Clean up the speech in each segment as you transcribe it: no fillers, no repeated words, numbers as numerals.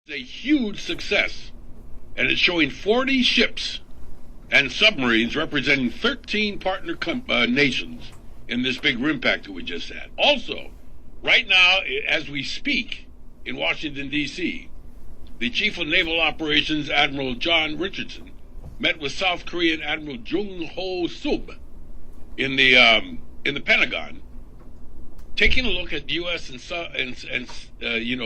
A huge success, and it's showing 40 ships and submarines representing 13 partner nations in this big rim pack that we just had. Also, right now, as we speak, in Washington, D.C., the Chief of Naval Operations, Admiral John Richardson, met with South Korean Admiral Jung Ho Sub in the Pentagon, taking a look at U.S. and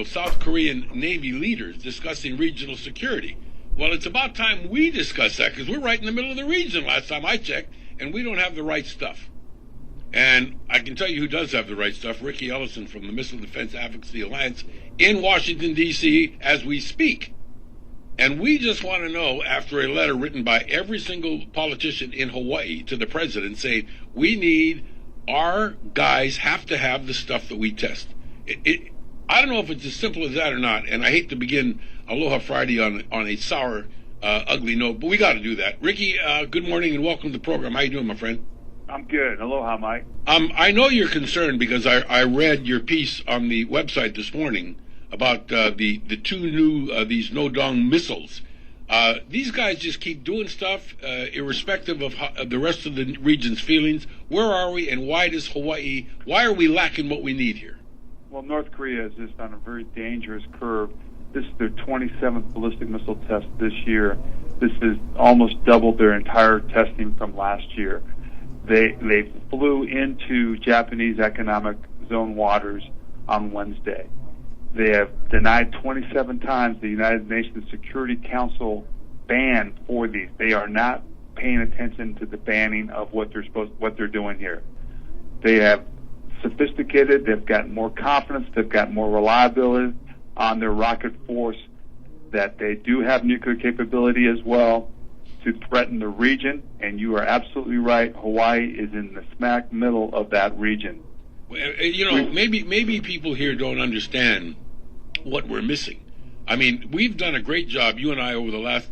South Korean Navy leaders discussing regional security. Well, it's about time we discuss that, because we're right in the middle of the region last time I checked, and we don't have the right stuff. And I can tell you who does have the right stuff: Riki Ellison from the Missile Defense Advocacy Alliance in Washington, D.C. as we speak. And we just want to know, after a letter written by every single politician in Hawaii to the president saying, we need, our guys have to have the stuff that we test. I don't know if it's as simple as that or not, and I hate to begin Aloha Friday on a sour, ugly note, but we got to do that. Riki, good morning and welcome to the program. How you doing, my friend? I'm good. Aloha, Mike. I know you're concerned because I read your piece on the website this morning about the two new these no-dong missiles. These guys just keep doing stuff, irrespective of the rest of the region's feelings. Where are we, and why are we lacking what we need here? Well, North Korea is just on a very dangerous curve. This is their 27th ballistic missile test this year. This is almost doubled their entire testing from last year. They flew into Japanese economic zone waters on Wednesday. They have denied 27 times the United Nations Security Council ban for these. They are not paying attention to the banning of what they're doing here. They have sophisticated, they've gotten more confidence, they've got more reliability on their rocket force, that they do have nuclear capability as well to threaten the region, and you are absolutely right. Hawaii is in the smack middle of that region. Maybe people here don't understand what we're missing. I mean, we've done a great job, you and I, over the last,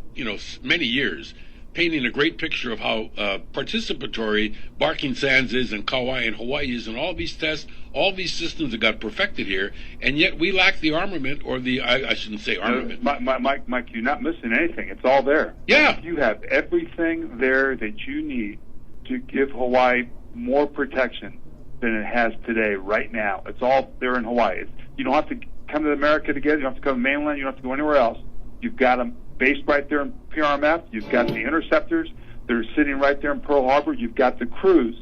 many years, painting a great picture of how participatory Barking Sands is and Kauai and Hawaii is, and all these tests, all these systems that got perfected here, and yet we lack the armament, or I shouldn't say armament. Mike, you're not missing anything. It's all there. Yeah. You have everything there that you need to give Hawaii more protection than it has today, right now. It's all there in Hawaii. You don't have to come to America to get it. You don't have to come to mainland. You don't have to go anywhere else. You've got them based right there in PRMF. You've got the interceptors that are sitting right there in Pearl Harbor. You've got the crews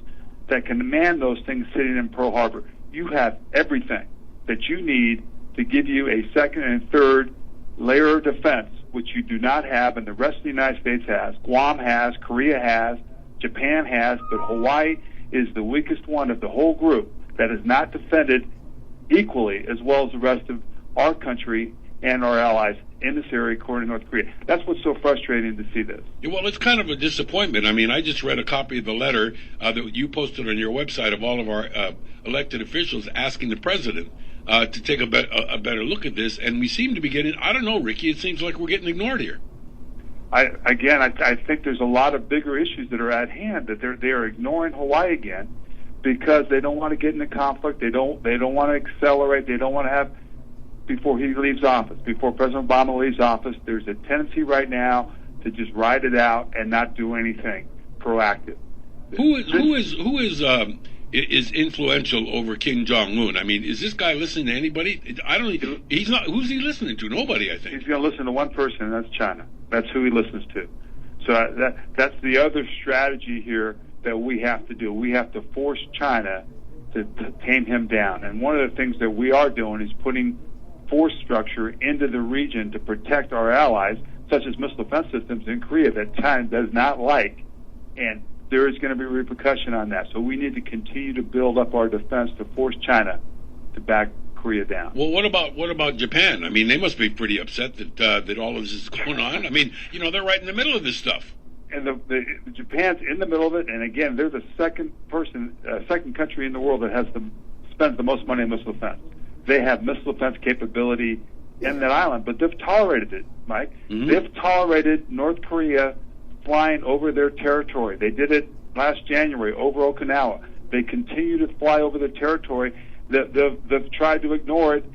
that can man those things sitting in Pearl Harbor. You have everything that you need to give you a second and third layer of defense, which you do not have, and the rest of the United States has. Guam has, Korea has, Japan has, but Hawaii is the weakest one of the whole group that is not defended equally as well as the rest of our country and our allies in this area, according to North Korea. That's what's so frustrating to see this. Yeah, well, it's kind of a disappointment. I mean, I just read a copy of the letter that you posted on your website of all of our elected officials asking the president to take a better look at this, and we seem to be getting, I don't know, Riki, it seems like we're getting ignored here. I think there's a lot of bigger issues that are at hand, that they are ignoring Hawaii again because they don't want to get into conflict. They don't want to accelerate. They don't want to have, before he leaves office, before President Obama leaves office, there's a tendency right now to just ride it out and not do anything proactive. Who is influential over Kim Jong-un? I mean, is this guy listening to anybody? He's not. Who's he listening to? Nobody, I think. He's going to listen to one person, and that's China. That's who he listens to. So that's the other strategy here that we have to do. We have to force China to tame him down. And one of the things that we are doing is putting force structure into the region to protect our allies, such as missile defense systems in Korea that China does not like. And there is going to be repercussion on that. So we need to continue to build up our defense to force China to back Korea down. Well, what about Japan? I mean, they must be pretty upset that all of this is going on. I mean, they're right in the middle of this stuff. And the Japan's in the middle of it. And again, they're the second country in the world that spends the most money on missile defense. They have missile defense capability in that island, but they've tolerated it, Mike. Mm-hmm. They've tolerated North Korea flying over their territory. They did it last January over Okinawa. They continue to fly over their territory. They've tried to ignore it,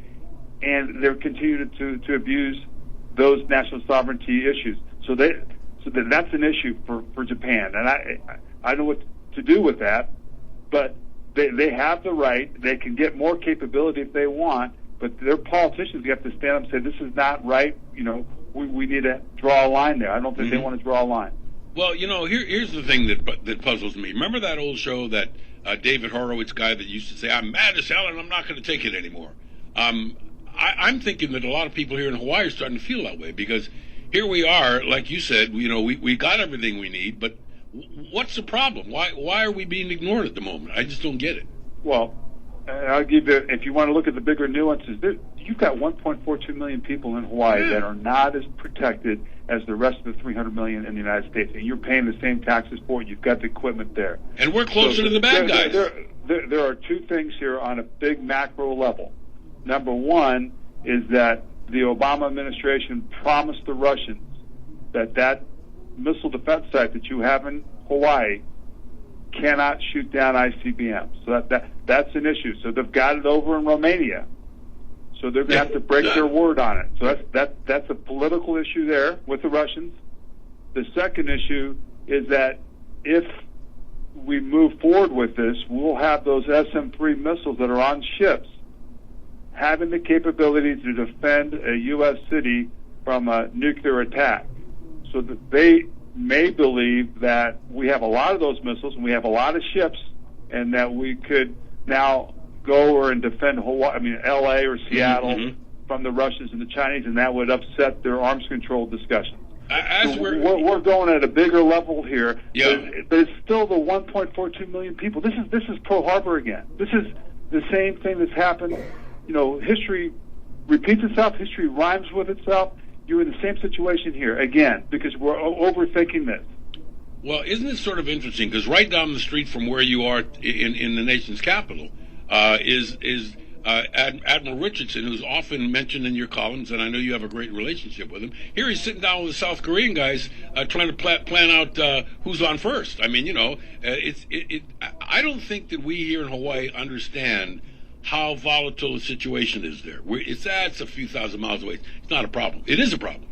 and they've continued to abuse those national sovereignty issues. So that's an issue for Japan, and I know what to do with that, but they have the right. They can get more capability if they want, but their politicians have to stand up and say, this is not right. We need to draw a line there. I don't think they want to draw a line. Well, here's the thing that puzzles me. Remember that old show that David Horowitz guy that used to say, I'm mad as hell and I'm not going to take it anymore. I'm thinking that a lot of people here in Hawaii are starting to feel that way, because here we are, like you said, we got everything we need, but what's the problem? Why are we being ignored at the moment? I just don't get it. Well, I'll give you, if you want to look at the bigger nuances, you've got 1.42 million people in Hawaii that are not as protected as the rest of the 300 million in the United States, and you're paying the same taxes for it. You've got the equipment there. And we're closer to the bad guys. There are two things here on a big macro level. Number one is that the Obama administration promised the Russians that missile defense site that you have in Hawaii cannot shoot down ICBMs. So that's an issue. So they've got it over in Romania. So they're going to have to break their word on it. So that's a political issue there with the Russians. The second issue is that if we move forward with this, we'll have those SM-3 missiles that are on ships having the capability to defend a U.S. city from a nuclear attack. So that they may believe that we have a lot of those missiles and we have a lot of ships, and that we could now go over and defend Hawaii, L.A. or Seattle from the Russians and the Chinese, and that would upset their arms control discussions. We're going at a bigger level here, but it's still the 1.42 million people. This is Pearl Harbor again. This is the same thing that's happened. History repeats itself. History rhymes with itself. You're in the same situation here again because we're overthinking this. Well, isn't it sort of interesting? Because right down the street from where you are in the nation's capital is Admiral Richardson, who's often mentioned in your columns, and I know you have a great relationship with him. Here he's sitting down with the South Korean guys trying to plan out who's on first. I don't think that we here in Hawaii understand how volatile the situation is there. It's a few thousand miles away. It's not a problem. It is a problem.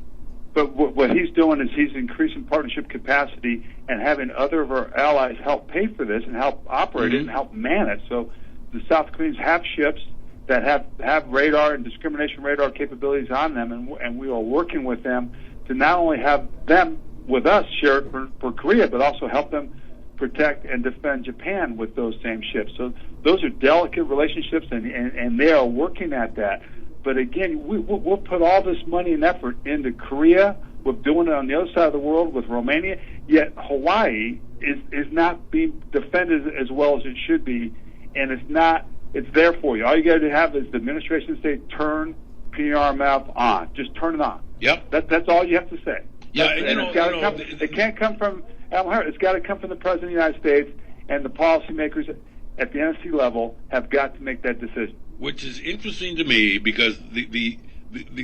But what he's doing is he's increasing partnership capacity and having other of our allies help pay for this and help operate it and help man it. So the South Koreans have ships that have radar and discrimination radar capabilities on them, and we are working with them to not only have them with us share it for Korea, but also help them protect and defend Japan with those same ships. So those are delicate relationships, and they are working at that. But again, we'll put all this money and effort into Korea. We're doing it on the other side of the world with Romania. Yet Hawaii is not being defended as well as it should be, and it's not. It's there for you. All you got to have is the administration say, "Turn PRMF on." Just turn it on. Yep. That's all you have to say. Yeah, it can't come from Admiral Harris. It's got to come from the President of the United States, and the policymakers at the NSC level have got to make that decision. Which is interesting to me because the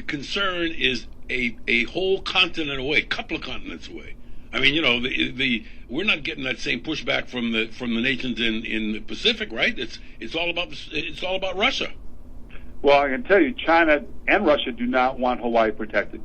concern is a whole continent away, a couple of continents away. We're not getting that same pushback from the nations in the Pacific, right? It's all about Russia. Well, I can tell you, China and Russia do not want Hawaii protected.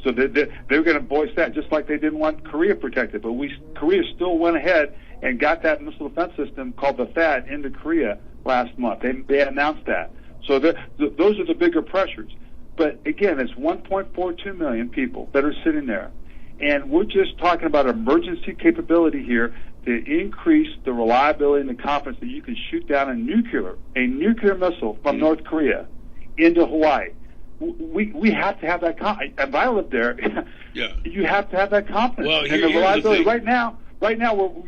So they're going to voice that, just like they didn't want Korea protected. But Korea still went ahead and got that missile defense system called the THAAD into Korea last month. They announced that. So those are the bigger pressures. But again, it's 1.42 million people that are sitting there. And we're just talking about emergency capability here to increase the reliability and the confidence that you can shoot down a nuclear missile from North Korea into Hawaii. We have to have that confidence. If I lived there, you have to have that confidence. Well, and the reliability right now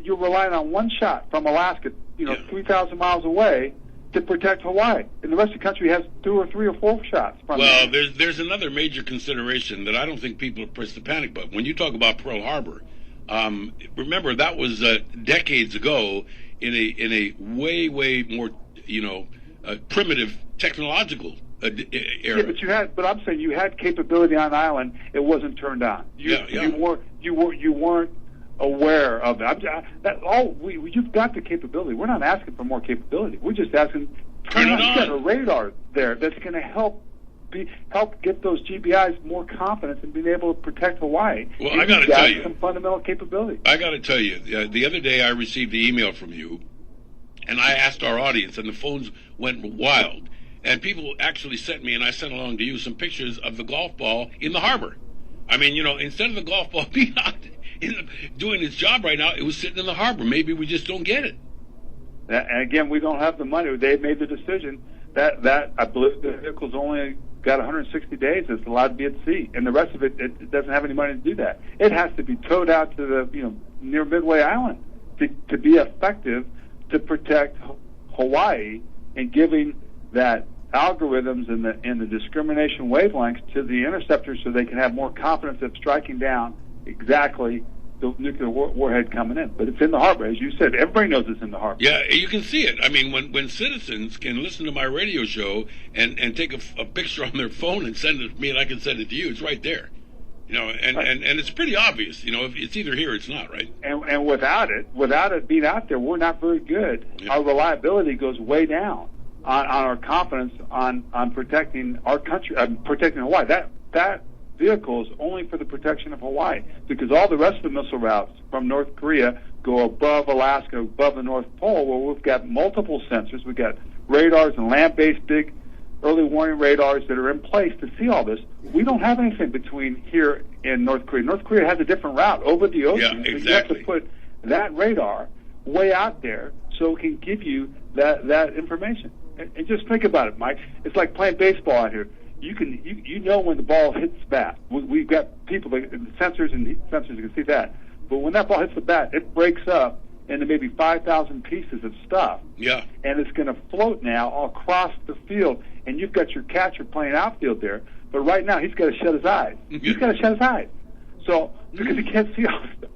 you're relying on one shot from Alaska, 3,000 miles away to protect Hawaii. And the rest of the country has 2 or 3 or 4 shots from there. There's another major consideration that I don't think people are pressed to panic about. When you talk about Pearl Harbor, remember that was decades ago in a way more primitive technological era. Yeah, but I'm saying you had capability on the island. It wasn't turned on. You weren't aware of it. You've got the capability. We're not asking for more capability. We're just asking turn it on. You've got a radar there that's going to help help get those GBIs more confidence in being able to protect Hawaii. Well, I got to tell you, some fundamental capability. I got to tell you, the other day I received the email from you, and I asked our audience, and the phones went wild. And people actually sent me, and I sent along to you, some pictures of the golf ball in the harbor. I mean, instead of the golf ball being out doing its job right now, it was sitting in the harbor. Maybe we just don't get it. And again, we don't have the money. They made the decision that I believe the vehicle's only got 160 days. It's allowed to be at sea, and the rest of it doesn't have any money to do that. It has to be towed out to the near Midway Island to be effective to protect Hawaii and giving that algorithms and the discrimination wavelengths to the interceptors so they can have more confidence of striking down exactly the nuclear warhead coming in. But it's in the harbor. As you said, everybody knows it's in the harbor. Yeah, you can see it. I mean, when citizens can listen to my radio show and take a picture on their phone and send it to me and I can send it to you, it's right there. And it's pretty obvious. If it's either here or it's not, right? And without it being out there, we're not very good. Yeah. Our reliability goes way down on our confidence on protecting our country, protecting Hawaii. That vehicle is only for the protection of Hawaii, because all the rest of the missile routes from North Korea go above Alaska, above the North Pole, where we've got multiple sensors. We've got radars and land-based big early warning radars that are in place to see all this. We don't have anything between here and North Korea. North Korea has a different route over the ocean. Yeah, exactly. So you have to put that radar way out there so it can give you that information. And just think about it, Mike. It's like playing baseball out here. You know when the ball hits the bat. We've got people, the sensors and heat sensors, you can see that. But when that ball hits the bat, it breaks up into maybe 5,000 pieces of stuff. Yeah. And it's going to float now all across the field. And you've got your catcher playing outfield there. But right now, he's got to shut his eyes. He's got to shut his eyes. So, because he can't see all this stuff.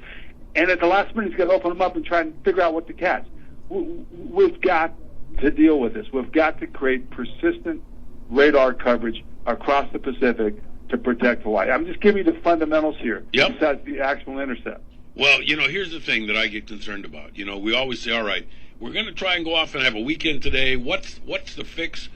And at the last minute, he's got to open them up and try and figure out what to catch. We've got to deal with this. We've got to create persistent radar coverage across the Pacific to protect Hawaii. I'm just giving you the fundamentals here, yep, besides the actual intercept. Well, here's the thing that I get concerned about. We always say, all right, we're going to try and go off and have a weekend today. What's the fix?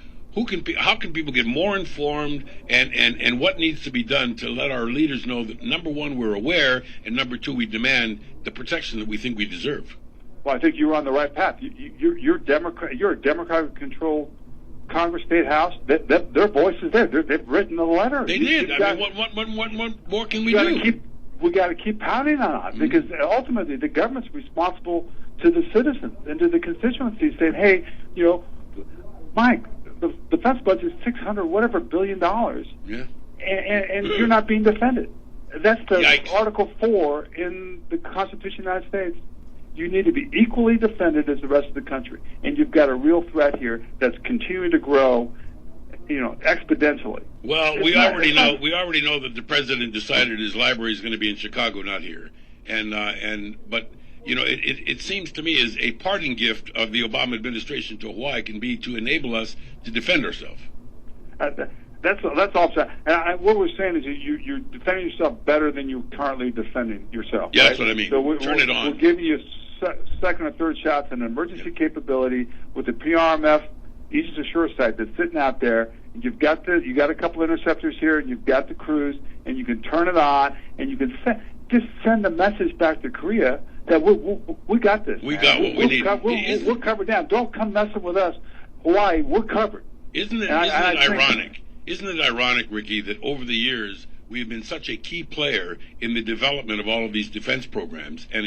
How can people get more informed, and what needs to be done to let our leaders know that, number one, we're aware, and number two, we demand the protection that we think we deserve? Well, I think you're on the right path. You're a Democratic-controlled Congress, State House. Their voice is there. They've written the letter. They did. What more can we do? We got to keep pounding on it, because ultimately the government's responsible to the citizens and to the constituencies, saying, "Hey, Mike, the defense budget is $600 billion, yeah, and you're not being defended." That's the Yikes. Article 4 in the Constitution of the United States. You need to be equally defended as the rest of the country, and you've got a real threat here that's continuing to grow, exponentially. Well, we already know that the president decided his library is going to be in Chicago, not here, but it seems to me as a parting gift of the Obama administration to Hawaii can be to enable us to defend ourselves. That's all. And what we're saying is you're defending yourself better than you're currently defending yourself. Yeah, right? That's what I mean. So Turn it on. We're giving you second or third shots and emergency capability with the PRMF Aegis Ashore site that's sitting out there. And you got a couple interceptors here, and you've got the crews, and you can turn it on, and you can send a message back to Korea that we got this. We got what we need. We're covered down. Don't come messing with us, Hawaii. We're covered. Isn't it ironic? Isn't it ironic, Riki, that over the years we have been such a key player in the development of all of these defense programs and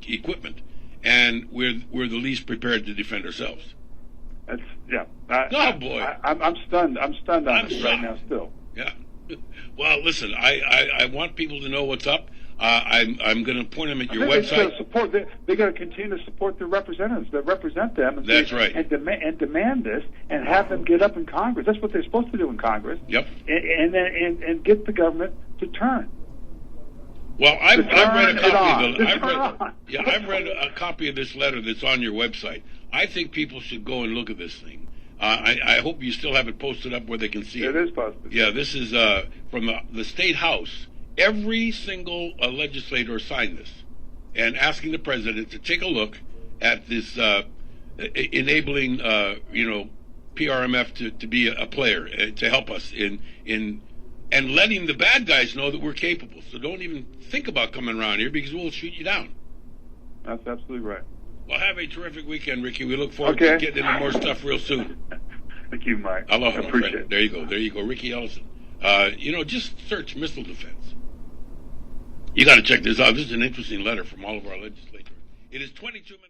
equipment, and we're the least prepared to defend ourselves? That's boy. I'm stunned. I'm stunned on this right now still. Yeah. Well, listen, I want people to know what's up. I'm going to point them at your website. They got to continue to support their representatives that represent them. And that's right. And demand this, and have them get up in Congress. That's what they're supposed to do in Congress. Yep. And get the government to turn. Well, I've read a copy of this letter that's on your website. I think people should go and look at this thing. I hope you still have it posted up where they can see it. It is posted. Yeah, this is from the State House. Every single legislator signed this, and asking the president to take a look at this enabling, PRMF to be a player, to help us in and letting the bad guys know that we're capable. So don't even think about coming around here because we'll shoot you down. That's absolutely right. Well, have a terrific weekend, Ricky. We look forward to getting into more stuff real soon. Thank you, Mike. Aloha, I appreciate it. There you go. Ricky Ellison. Just search missile defense. You got to check this out. This is an interesting letter from all of our legislators. It is 22 minutes.